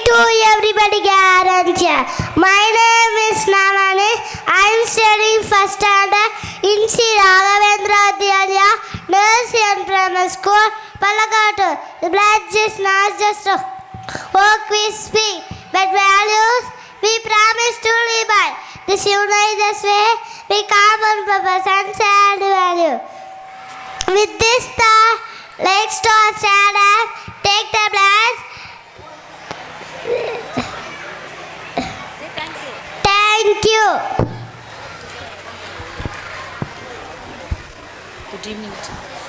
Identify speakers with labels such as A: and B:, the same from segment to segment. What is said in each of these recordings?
A: to everybody gathered here. My name is Navani. I am studying first standard in Sri Raghavendra Vidyalaya Nursery and Primary School, Palakattu. The pledge is not just a work we speak, but values we promise to live by. This unites us way we common purpose and shared value. With this thought, let's start stand up, take the pledge. Thank you.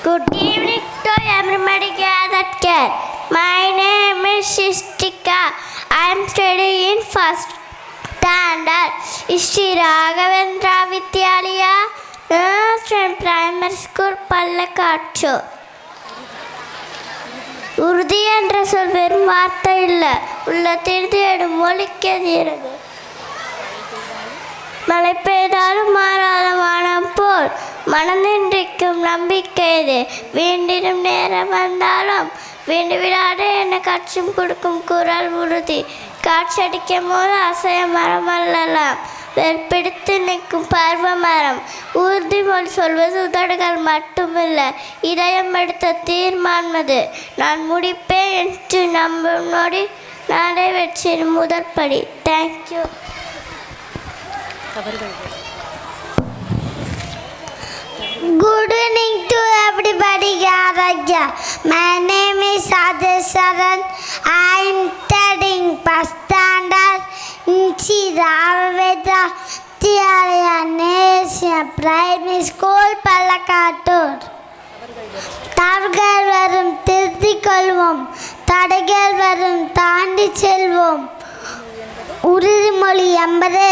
A: Good evening to everybody gathered here. My name is Shishtika. I am studying in first standard Sri Raghavendra Vidyalaya Nursery and Primary School, Palakattu. உறுதி என்ற சொல் வெறும் வார்த்தை இல்லை, உள்ளத்தில் தேடும் மொழிக்கிறது. மழை பெய்தாலும் மாறாத வானம் போல் மனநின்றிக்கும் நம்பிக்கை இது. வேண்டிடும் நேரம் வந்தாலும் வேண்டு விடாது என காட்சியும் கொடுக்கும் குரல் உறுதி. காட்சடிக்கும் போது அசைய மரம் அல்லலாம், வெறுப்பிடித்து நிற்கும் பருவ மரம். உறுதிமொழி சொல்வது உதடுகள் மட்டுமில்லை, இதயம் எடுத்த தீர்மானது. நான் முடிப்பேன் என்று நம்பும் நொடி நாளை வெற்றியின் முதல் படி. Thank you. Good evening to everybody gathered here. My name is Ajay Saran. I am studying first standard in Sri Raghavendra Vidyalaya Nursery and Primary School, Palakattu. தவறுகள் வரும் திருத்திக் கொள்வோம், தடைகள் வரும் தாண்டி செல்வோம். உறுதிமொழி என்பது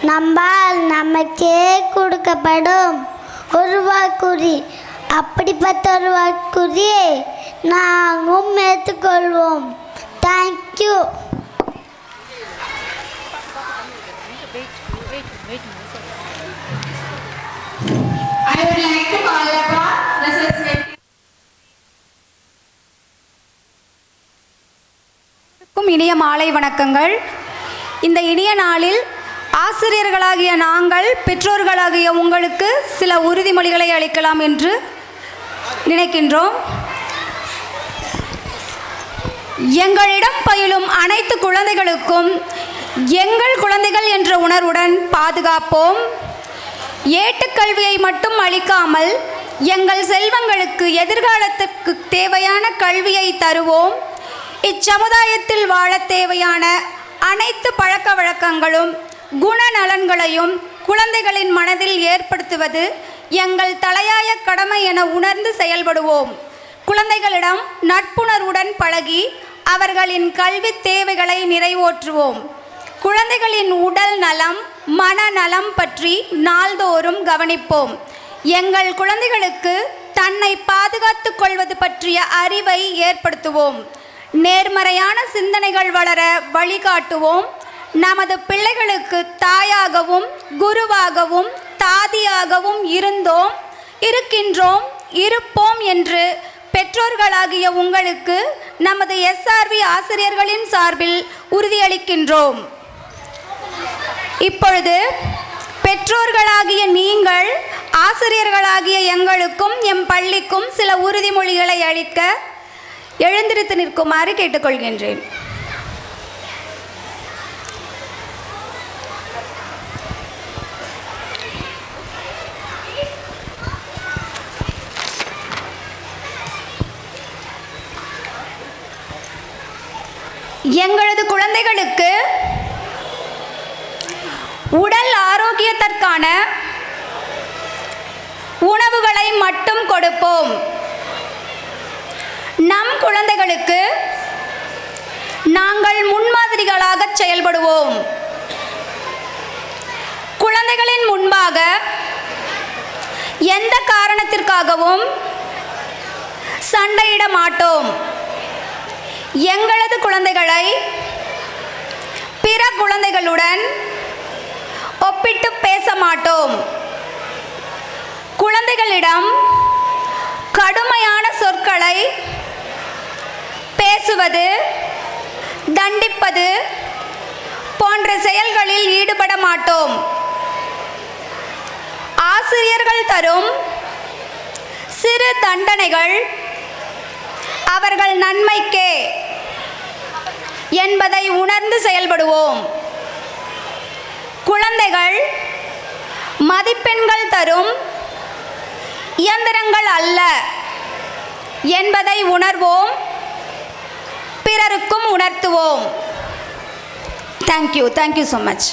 A: நம்பால் நமக்கே கொடுக்கப்படும் ஒரு வாக்குறுதி. அப்படிப்பட்ட ஒரு வாக்குறுதியை நாங்களும் ஏற்றுக்கொள்வோம். Thank you.
B: I would like to call upon Mrs.
C: இனிய மாலை வணக்கங்கள். இந்த இனிய நாளில் ஆசிரியர்களாகிய நாங்கள் பெற்றோர்களாகிய உங்களுக்கு சில உறுதிமொழிகளை அளிக்கலாம் என்று நினைக்கின்றோம். எங்களிடம் பயிலும் அனைத்து குழந்தைகளுக்கும் எங்கள் குழந்தைகள் என்ற உணர்வுடன் பாதுகாப்போம். ஏட்டுக்கல்வியை மட்டும் அளிக்காமல் எங்கள் செல்வங்களுக்கு எதிர்காலத்திற்கு தேவையான கல்வியை தருவோம். இச்சமுதாயத்தில் வாழ தேவையான அனைத்து பழக்க வழக்கங்களும் குணநலன்களையும் குழந்தைகளின் மனதில் ஏற்படுத்துவது எங்கள் தலையாய கடமை என உணர்ந்து செயல்படுவோம். குழந்தைகளிடம் நட்புணர்வுடன் பழகி அவர்களின் கல்வி தேவைகளை நிறைவேற்றுவோம். குழந்தைகளின் உடல் நலம் மனநலம் பற்றி நாள்தோறும் கவனிப்போம். எங்கள் குழந்தைகளுக்கு தன்னை பாதுகாத்துக் கொள்வது பற்றிய அறிவை ஏற்படுத்துவோம். நேர்மறையான சிந்தனைகள் வளர வழிகாட்டுவோம். நமது பிள்ளைகளுக்கு தாயாகவும் குருவாகவும் தாதியாகவும் இருக்கின்றோம் இருப்போம் என்று பெற்றோர்களாகிய உங்களுக்கு நமது SRV ஆசிரியர்களின் சார்பில் உறுதியளிக்கின்றோம். இப்பொழுது பெற்றோர்களாகிய நீங்கள் ஆசிரியர்களாகிய எங்களுக்கும் எம் பள்ளிக்கும் சில உறுதிமொழிகளை அளிக்க எழுந்திருத்து நிற்குமாறு கேட்டுக்கொள்கின்றேன். எங்களது குழந்தைகளுக்கு உடல் ஆரோக்கியத்திற்கான உணவுகளை மட்டும் கொடுப்போம். நம் குழந்தைகளுக்கு நாங்கள் முன்மாதிரிகளாக செயல்படுவோம். குழந்தைகளின் முன்பாக எந்த காரணத்திற்காகவும் சண்டையிட மாட்டோம். எங்களது குழந்தைகளை பிற குழந்தைகளுடன் ஒப்பிட்டு பேச மாட்டோம். குழந்தைகளிடம் கடுமையான சொற்களை பேசுவது தண்டிப்பது போன்ற செயல்களில் ஈடுபட மாட்டோம். ஆசிரியர்கள் தரும் சிறு தண்டனைகள் அவர்கள் நன்மைக்கே என்பதை உணர்ந்து செயல்படுவோம். குழந்தைகள் மதிப்பெண்கள் தரும் இயந்திரங்கள் அல்ல என்பதை உணர்வோம், பிறருக்கும் உணர்த்துவோம். Thank you so much.